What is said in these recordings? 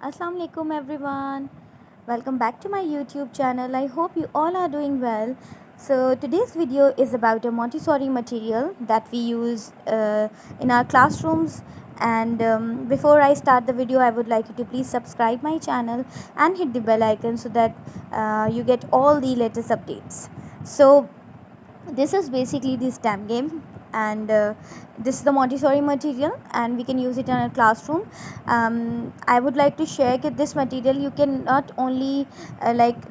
Assalamu alaikum everyone. Welcome back to my YouTube channel. I hope you all are doing well. So today's video is about a Montessori material that we use in our classrooms. And before I start the video, I would like you to please subscribe my channel and hit the bell icon so that you get all the latest updates. So this is basically the stamp game, and this is the Montessori material and we can use it in a classroom. I would like to share that this material you can not only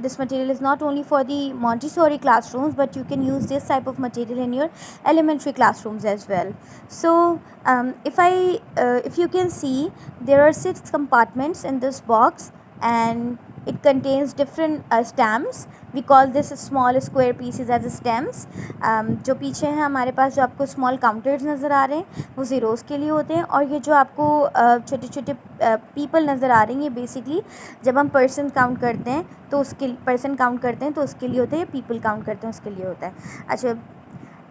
this material is not only for the Montessori classrooms, but you can use this type of material in your elementary classrooms as well. So if you can see, there are 6 compartments in this box, and it contains different stamps. We call this small square pieces as stamps. जो पीछे हैं हमारे पास, जो आपको small counters नज़र आ रहे हैं, वो ज़ीरोज़ के लिए होते हैं. और ये जो आपको छोटे छोटे पीपल नज़र आ रहे हैं, ये बेसिकली जब हम पर्सन काउंट करते हैं तो उसके लिए होते हैं. पीपल काउंट करते हैं उसके लिए होता है. अच्छा,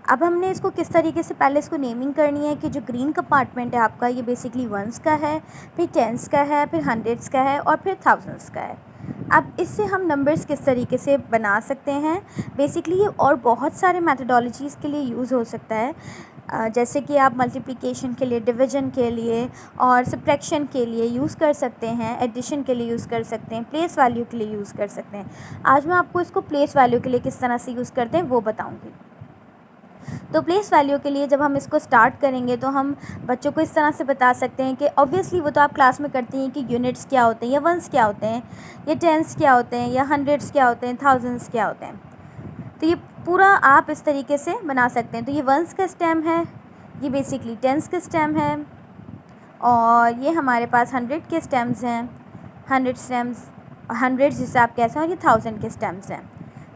अब हमने इसको किस तरीके से पहले इसको नेमिंग करनी है कि जो ग्रीन कंपार्टमेंट है आपका, ये बेसिकली वंस का है, फिर टेंस का है, फिर हंड्रेड्स का है और फिर थाउजेंड्स का है. अब इससे हम नंबर्स किस तरीके से बना सकते हैं, बेसिकली ये और बहुत सारे मैथडोलॉजीज़ के लिए यूज़ हो सकता है. जैसे कि आप मल्टीप्लिकेशन के लिए, डिवीजन के लिए और सब्ट्रैक्शन के लिए यूज़ कर सकते हैं, एडिशन के लिए यूज़ कर सकते हैं, प्लेस वैल्यू के लिए यूज़ कर सकते हैं. आज मैं आपको इसको प्लेस वैल्यू के लिए किस तरह से यूज़ करते हैं वो बताऊँगी. तो प्लेस वैल्यू के लिए जब हम इसको स्टार्ट करेंगे तो हम बच्चों को इस तरह से बता सकते हैं कि ऑब्वियसली वो तो आप क्लास में करती हैं कि यूनिट्स क्या होते हैं, या वंस क्या होते हैं, या टेंस क्या होते हैं, या हंड्रेड्स क्या होते हैं, थाउजेंड्स क्या होते हैं. तो ये पूरा आप इस तरीके से बना सकते हैं. तो ये वंस का स्टेम है, ये बेसिकली टेंस का स्टेम है, और ये हमारे पास हंड्रेड के स्टेम्स हैं, हंड्रेड्स जिसे आप कह सकते हैं, और ये थाउजेंड के स्टेम्स हैं.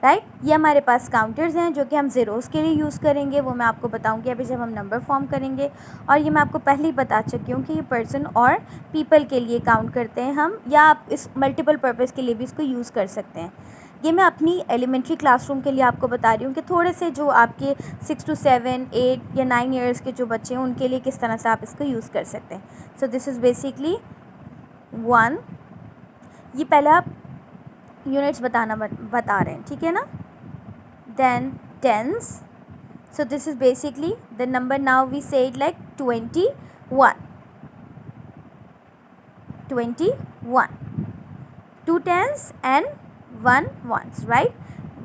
राइट. ये हमारे पास काउंटर्स हैं जो कि हम ज़ीरोज़ के लिए यूज़ करेंगे, वो मैं आपको बताऊंगी अभी जब हम नंबर फॉर्म करेंगे. और ये मैं आपको पहले ही बता चुकी हूँ कि ये पर्सन और पीपल के लिए काउंट करते हैं हम, या आप इस मल्टीपल पर्पज़ के लिए भी इसको यूज़ कर सकते हैं. ये मैं अपनी एलिमेंट्री क्लासरूम के लिए आपको बता रही हूँ कि थोड़े से जो आपके 6 to 7, 8 या 9 ईयर्स के जो बच्चे हैं उनके लिए किस तरह से आप इसको यूज़ कर सकते हैं. सो दिस इज़ बेसिकली 1. ये पहले आप यूनिट्स बता रहे हैं, ठीक है ना. Then tens. So this is basically the number. Now we say it like 21. 2 tens and 1 ones. Right.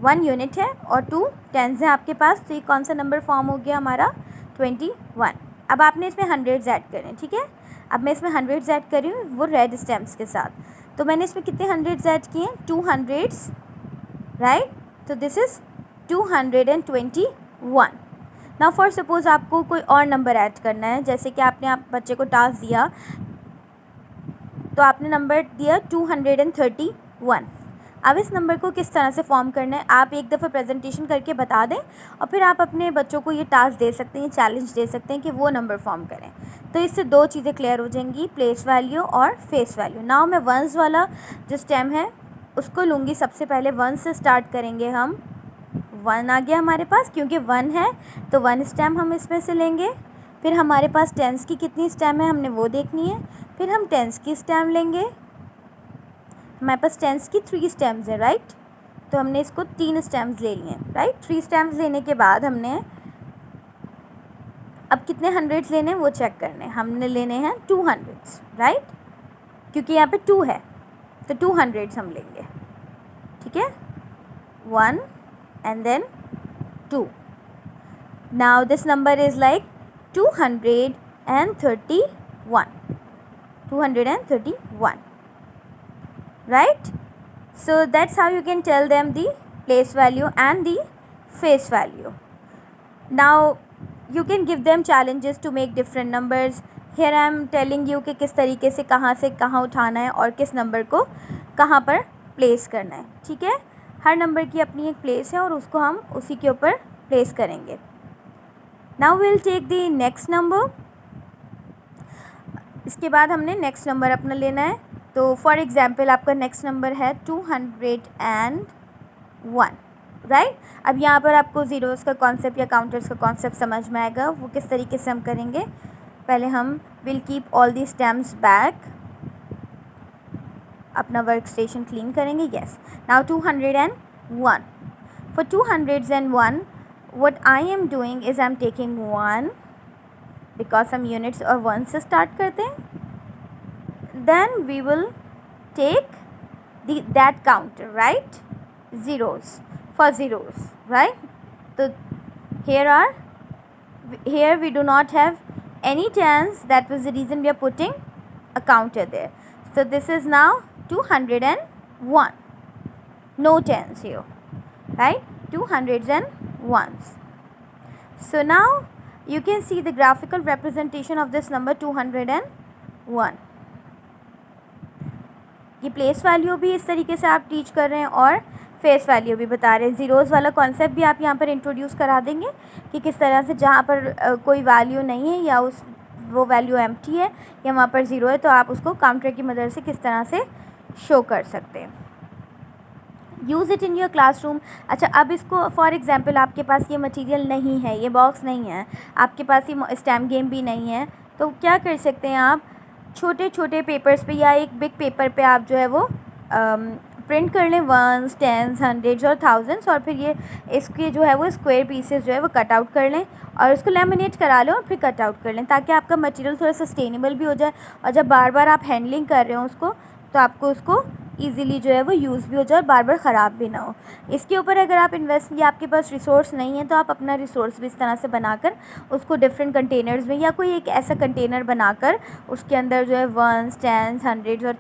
1 unit है और 2 टेंस हैं आपके पास. तो ये कौन सा नंबर फॉर्म हो गया हमारा? 21. अब आपने इसमें हंड्रेड्स ऐड करें, ठीक है. अब मैं इसमें हंड्रेड्स ऐड कर रही हूँ वो रेड स्टैम्प्स के साथ. तो मैंने इसमें कितने हंड्रेड्स ऐड किए हैं? 2 हंड्रेड्स. राइट. तो this is 221. Now for suppose आपको कोई और नंबर ऐड करना है, जैसे कि आपने आप बच्चे को टास्क दिया, तो आपने नंबर दिया 231. अब इस नंबर को किस तरह से फॉर्म करना है, आप एक दफ़ा प्रेजेंटेशन करके बता दें और फिर आप अपने बच्चों को ये टास्क दे सकते हैं, चैलेंज दे सकते हैं कि वो नंबर फॉर्म करें. तो इससे 2 चीज़ें क्लियर हो जाएंगी, प्लेस वैल्यू और फेस वैल्यू. नाउ मैं वंस वाला जो स्टेम है उसको लूँगी. सबसे पहले 1 से स्टार्ट करेंगे हम. 1 आ गया हमारे पास, क्योंकि 1 है तो 1 स्टेम हम इसमें से लेंगे. फिर हमारे पास टेंस की कितनी स्टेम है हमने वो देखनी है. फिर हम टेंस की स्टेम लेंगे. हमारे पास टेंस की 3 स्टेम्स है. राइट. तो हमने इसको 3 स्टेम्स ले लिए. राइट. 3 स्टेम्स लेने के बाद हमने अब कितने हंड्रेड्स लेने हैं वो चेक करने. हमने लेने हैं 2 हंड्रेड्स. राइट. क्योंकि यहाँ पे 2 है तो 2 हंड्रेड्स हम लेंगे, ठीक है. 1 and then 2. Now this number is like 231. 231. Right. So that's how you can tell them the place value and the face value. Now you can give them challenges to make different numbers. Here I am telling you कि किस तरीके से कहाँ उठाना है और किस number को कहाँ पर प्लेस करना है, ठीक है. हर नंबर की अपनी एक प्लेस है और उसको हम उसी के ऊपर प्लेस करेंगे. Now will take the next number. इसके बाद हमने नेक्स्ट नंबर अपना लेना है. तो फॉर एग्ज़ाम्पल आपका नेक्स्ट नंबर है 201. राइट. अब यहाँ पर आपको ज़ीरोज़ का कॉन्सेप्ट या काउंटर्स का कॉन्सेप्ट समझ में आएगा. वो किस तरीके से हम करेंगे. पहले हम will keep all the stems back. अपना वर्क स्टेशन क्लीन करेंगे. Yes. Now 201. For 201, what I am doing is I am taking 1 because हम units और 1 से start करते हैं. Then we will take that counter, right? Zeros, for zeros, right? So here we do not have any tens. That was the reason we are putting a counter there. So this is now 201. No tens here, right? 201s. So now you can see the graphical representation of this number 201. ये place value भी इस तरीके से आप teach कर रहे हैं और फेस वैल्यू भी बता रहे हैं. ज़ीरोज़ वाला कॉन्सेप्ट भी आप यहाँ पर इंट्रोड्यूस करा देंगे कि किस तरह से जहाँ पर कोई वैल्यू नहीं है या वो वैल्यू एम्प्टी है या वहाँ पर ज़ीरो है तो आप उसको काउंटर की मदद से किस तरह से शो कर सकते हैं. Use it in your classroom. अच्छा, अब इसको फॉर एग्ज़ाम्पल आपके पास ये मटेरियल नहीं है, ये बॉक्स नहीं है, आपके पास ये स्टैम्प गेम भी नहीं है, तो क्या कर सकते हैं आप छोटे छोटे पेपर्स पे या एक बिग पेपर पे आप जो है वो प्रिंट कर लें 1s, 10s, 100s और 1000s और फिर ये इसके जो है वो स्क्वायर पीसेस जो है वो कट आउट कर लें और उसको लैमिनेट करा लें और फिर कट आउट कर लें ताकि आपका मटेरियल थोड़ा सस्टेनेबल भी हो जाए और जब बार बार आप हैंडलिंग कर रहे हो उसको तो आपको उसको ईज़िली जो है वो यूज़ भी हो जाए और बार बार ख़राब भी ना हो. इसके ऊपर अगर आप इन्वेस्ट या आपके पास रिसोर्स नहीं है तो आप अपना रिसोर्स भी इस तरह से बनाकर उसको डिफरेंट कंटेनर्स में या कोई एक ऐसा कंटेनर बनाकर उसके अंदर जो है 1s, 10s, 100s और